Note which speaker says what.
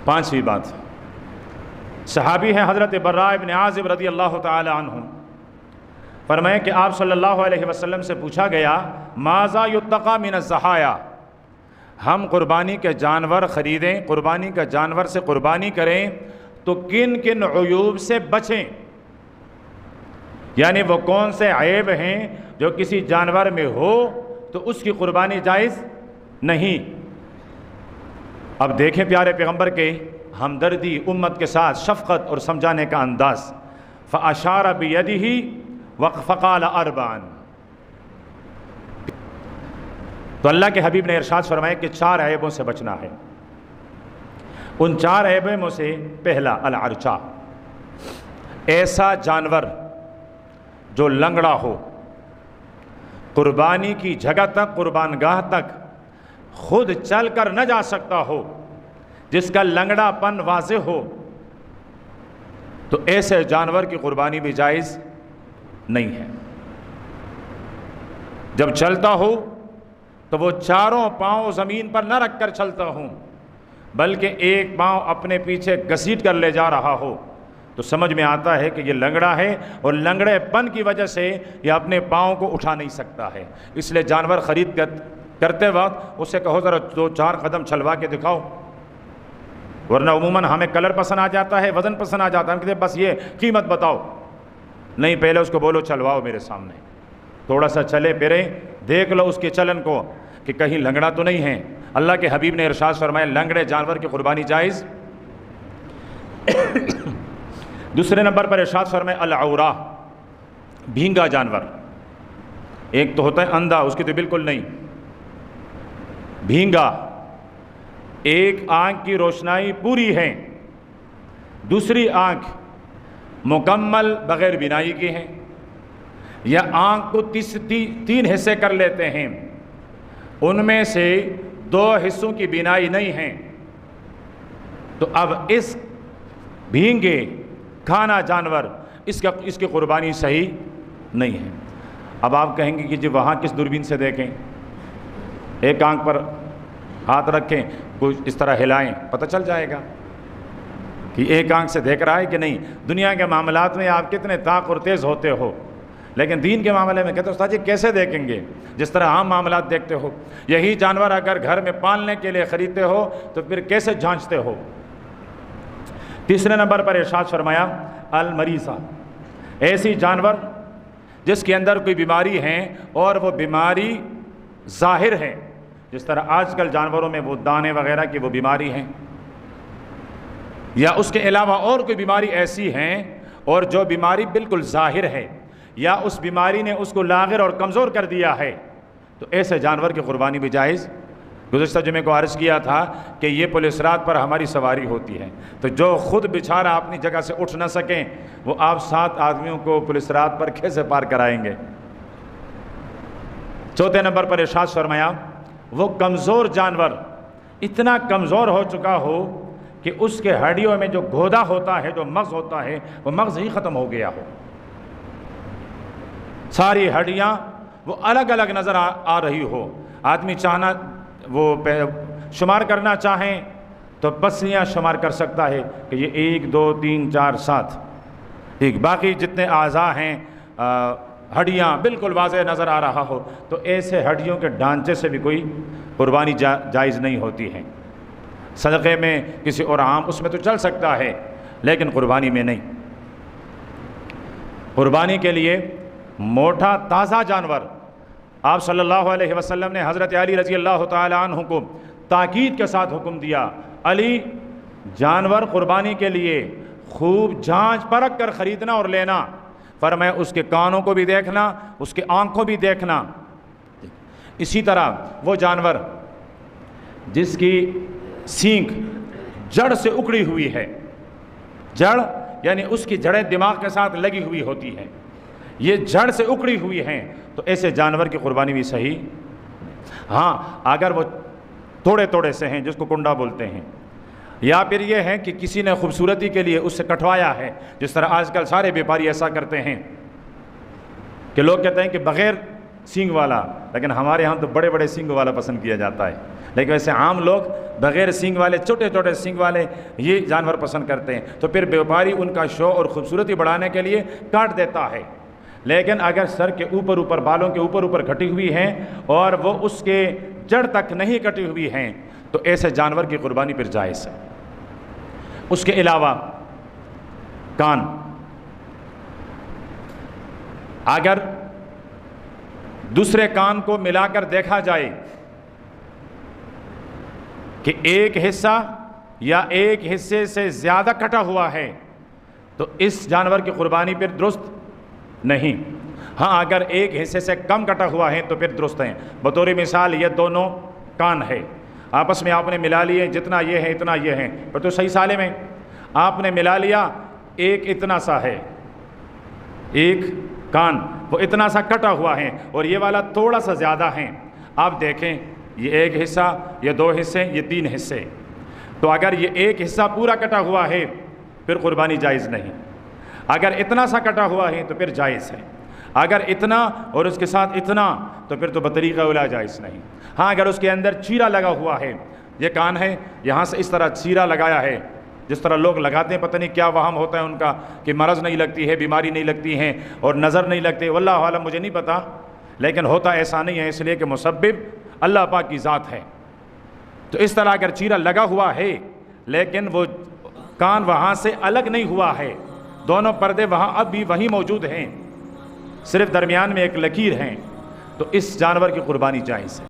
Speaker 1: پانچویں بات، صحابی ہیں حضرت براء ابن عازب رضی اللہ تعالی عنہ، فرمائے کہ آپ صلی اللہ علیہ وسلم سے پوچھا گیا ماذا یتقی من الضحایا، ہم قربانی کے جانور خریدیں، قربانی کا جانور سے قربانی کریں تو کن کن عیوب سے بچیں، یعنی وہ کون سے عیب ہیں جو کسی جانور میں ہو تو اس کی قربانی جائز نہیں۔ اب دیکھیں پیارے پیغمبر کے ہمدردی، امت کے ساتھ شفقت اور سمجھانے کا انداز، فَأَشَارَ بِيَدِهِ فَقَالَ أَرْبَعًا، تو اللہ کے حبیب نے ارشاد فرمایا کہ 4 عیبوں سے بچنا ہے۔ ان 4 عیبوں میں سے پہلا العرچہ، ایسا جانور جو لنگڑا ہو، قربانی کی جگہ تک، قربان گاہ تک خود چل کر نہ جا سکتا ہو، جس کا لنگڑا پن واضح ہو، تو ایسے جانور کی قربانی بھی جائز نہیں ہے۔ جب چلتا ہو تو وہ چاروں پاؤں زمین پر نہ رکھ کر چلتا ہوں، بلکہ ایک پاؤں اپنے پیچھے گھسیٹ کر لے جا رہا ہو، تو سمجھ میں آتا ہے کہ یہ لنگڑا ہے، اور لنگڑے پن کی وجہ سے یہ اپنے پاؤں کو اٹھا نہیں سکتا ہے۔ اس لیے جانور خرید کرتے وقت اسے کہو ذرا 2-4 قدم چلوا کے دکھاؤ، ورنہ عموماً ہمیں کلر پسند آ جاتا ہے، وزن پسند آ جاتا ہے، ہم کہتے ہیں بس یہ قیمت بتاؤ، نہیں، پہلے اس کو بولو چلواؤ میرے سامنے، تھوڑا سا چلے پھرے، دیکھ لو اس کے چلن کو کہ کہیں لنگڑا تو نہیں ہے۔ اللہ کے حبیب نے ارشاد فرمایا لنگڑے جانور کی قربانی جائز۔ دوسرے نمبر پر ارشاد فرمایا العورہ، بھینگا جانور، ایک تو ہوتا ہے اندھا، اس کی تو بالکل نہیں، بھینگا، ایک آنکھ کی روشنائی پوری ہے، دوسری آنکھ مکمل بغیر بینائی کی ہے، یا آنکھ کو 3 حصے کر لیتے ہیں، ان میں سے 2 حصوں کی بینائی نہیں ہے، تو اب اس بھینگے کھانا جانور اس کی قربانی صحیح نہیں ہے۔ اب آپ کہیں گے کہ جی وہاں کس دوربین سے دیکھیں، ایک آنکھ پر ہاتھ رکھیں، کچھ اس طرح ہلائیں، پتہ چل جائے گا کہ ایک آنکھ سے دیکھ رہا ہے کہ نہیں۔ دنیا کے معاملات میں آپ کتنے طاق اور تیز ہوتے ہو، لیکن دین کے معاملے میں کہتے ہیں استاد جی کیسے دیکھیں گے، جس طرح عام معاملات دیکھتے ہو، یہی جانور اگر گھر میں پالنے کے لیے خریدتے ہو تو پھر کیسے جھانچتے ہو۔ تیسرے نمبر پر ارشاد فرمایا المریضہ، ایسی جانور جس کے اندر کوئی بیماری ہے اور وہ بیماری ظاہر ہے، جس طرح آج کل جانوروں میں وہ دانے وغیرہ کی وہ بیماری ہیں، یا اس کے علاوہ اور کوئی بیماری ایسی ہیں اور جو بیماری بالکل ظاہر ہے، یا اس بیماری نے اس کو لاغر اور کمزور کر دیا ہے، تو ایسے جانور کی قربانی بھی جائز۔ گزشتہ جمعے کو عرض کیا تھا کہ یہ پولیس رات پر ہماری سواری ہوتی ہے، تو جو خود بیچارہ اپنی جگہ سے اٹھ نہ سکیں، وہ آپ 7 آدمیوں کو پولیس رات پر کیسے پار کرائیں گے۔ چوتھے نمبر پر ارشاد فرمایا وہ کمزور جانور اتنا کمزور ہو چکا ہو کہ اس کے ہڈیوں میں جو گودا ہوتا ہے، جو مغز ہوتا ہے، وہ مغز ہی ختم ہو گیا ہو، ساری ہڈیاں وہ الگ الگ نظر آ رہی ہو، آدمی چاہنا وہ شمار کرنا چاہیں تو پسلیاں شمار کر سکتا ہے کہ یہ 1 2 3 4 7، ٹھیک، باقی جتنے اعضاء ہیں ہڈیاں بالکل واضح نظر آ رہا ہو، تو ایسے ہڈیوں کے ڈھانچے سے بھی کوئی قربانی جائز نہیں ہوتی ہے۔ صدقے میں کسی اور عام اس میں تو چل سکتا ہے، لیکن قربانی میں نہیں۔ قربانی کے لیے موٹا تازہ جانور، آپ صلی اللہ علیہ وسلم نے حضرت علی رضی اللہ تعالی عنہ کو تاکید کے ساتھ حکم دیا، علی جانور قربانی کے لیے خوب جانچ پرکھ کر خریدنا اور لینا، فرمایا اس کے کانوں کو بھی دیکھنا، اس کے آنکھوں بھی دیکھنا۔ اسی طرح وہ جانور جس کی سینگ جڑ سے اکڑی ہوئی ہے، جڑ یعنی اس کی جڑیں دماغ کے ساتھ لگی ہوئی ہوتی ہیں، یہ جڑ سے اکڑی ہوئی ہیں، تو ایسے جانور کی قربانی بھی صحیح۔ ہاں اگر وہ توڑے توڑے سے ہیں جس کو کنڈا بولتے ہیں، یا پھر یہ ہے کہ کسی نے خوبصورتی کے لیے اس سے کٹوایا ہے، جس طرح آج کل سارے بیپاری ایسا کرتے ہیں کہ لوگ کہتے ہیں کہ بغیر سینگ والا، لیکن ہمارے ہاں تو بڑے بڑے سینگ والا پسند کیا جاتا ہے، لیکن ویسے عام لوگ بغیر سینگ والے چھوٹے چھوٹے سینگ والے یہ جانور پسند کرتے ہیں، تو پھر بیوپاری ان کا شو اور خوبصورتی بڑھانے کے لیے کاٹ دیتا ہے۔ لیکن اگر سر کے اوپر بالوں کے اوپر کٹی ہوئی ہیں اور وہ اس کے جڑ تک نہیں کٹی ہوئی ہیں تو ایسے جانور کی قربانی پھر جائز ہے۔ اس کے علاوہ کان، اگر دوسرے کان کو ملا کر دیکھا جائے کہ ایک حصہ یا ایک حصے سے زیادہ کٹا ہوا ہے تو اس جانور کی قربانی پھر درست نہیں۔ ہاں اگر ایک حصے سے کم کٹا ہوا ہے تو پھر درست ہیں۔ بطور مثال یہ دونوں کان ہے، آپس میں آپ نے ملا لیے، جتنا یہ ہے اتنا یہ ہے، پر تو صحیح سالم ہے۔ آپ نے ملا لیا، ایک اتنا سا ہے، ایک کان وہ اتنا سا کٹا ہوا ہے اور یہ والا تھوڑا سا زیادہ ہے۔ آپ دیکھیں یہ ایک حصہ، یہ دو حصے، یہ تین حصے، تو اگر یہ ایک حصہ پورا کٹا ہوا ہے پھر قربانی جائز نہیں۔ اگر اتنا سا کٹا ہوا ہے تو پھر جائز ہے، اگر اتنا اور اس کے ساتھ اتنا تو پھر تو بطریقہ اولا جائز نہیں۔ ہاں اگر اس کے اندر چیرا لگا ہوا ہے، یہ کان ہے یہاں سے اس طرح چیرا لگایا ہے، جس طرح لوگ لگاتے ہیں، پتہ نہیں کیا وہم ہوتا ہے ان کا کہ مرض نہیں لگتی ہے، بیماری نہیں لگتی ہے اور نظر نہیں لگتے، واللہ عالم مجھے نہیں پتہ، لیکن ہوتا ایسا نہیں ہے، اس لیے کہ مسبب اللہ پاک کی ذات ہے۔ تو اس طرح اگر چیرا لگا ہوا ہے لیکن وہ کان وہاں سے الگ نہیں ہوا ہے، دونوں پردے وہاں اب بھی وہیں موجود ہیں، صرف درمیان میں ایک لکیر ہے، تو اس جانور کی قربانی جائز ہے۔